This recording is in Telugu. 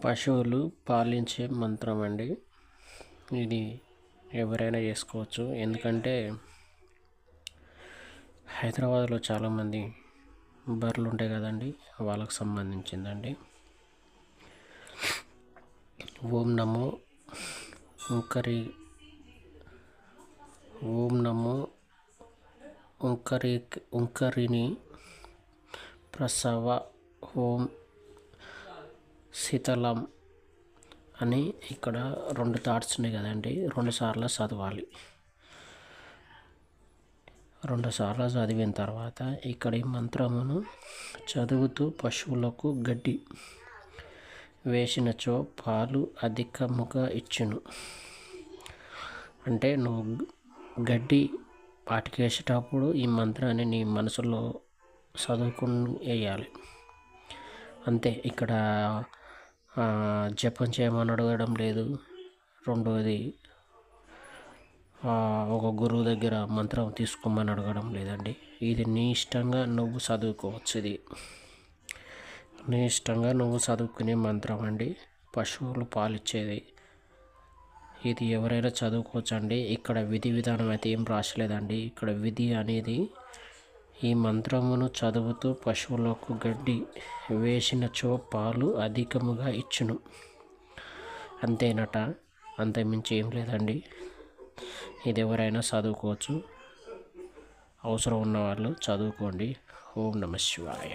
పశువులు పాలించే మంత్రం అండి. ఇది ఎవరైనా చేసుకోవచ్చు. ఎందుకంటే హైదరాబాద్లో చాలామంది బర్రెలు ఉంటాయి కదండి, వాళ్ళకు సంబంధించిందండి. ఓం నమో ఉంకరిని ప్రసవ ఓం శీతలం అని ఇక్కడ 2 థాట్స్ ఉన్నాయి కదండి. 2 సార్లు చదవాలి. 2 సార్లు చదివిన తర్వాత ఇక్కడ ఈ మంత్రమును చదువుతూ పశువులకు గడ్డి వేసినచో పాలు అధికముగా ఇచ్చును. అంటే నువ్వు గడ్డి వాటికి వేసేటప్పుడు ఈ మంత్రాన్ని నీ మనసులో చదువుకుని వేయాలి అంతే. ఇక్కడ జపం చేయమని అడగడం లేదు. రెండోది ఒక గురువు దగ్గర మంత్రం తీసుకోమని అడగడం లేదండి. ఇది నీ ఇష్టంగా నువ్వు చదువుకోవచ్చు. ఇది నీ ఇష్టంగా నువ్వు చదువుకునే మంత్రం అండి. పశువులు పాలిచ్చేది ఇది ఎవరైనా చదువుకోవచ్చు అండి. ఇక్కడ విధి విధానం అయితే ఏం రాసలేదండి. ఇక్కడ విధి అనేది ఈ మంత్రమును చదువుతూ పశువులకు గడ్డి వేసినచో పాలు అధికముగా ఇచ్చును. అంతేనట, అంతకుమించి ఏం లేదండి. ఇది ఎవరైనా చదువుకోవచ్చు. అవసరం ఉన్న వాళ్ళు చదువుకోండి. ఓం నమః శివాయ.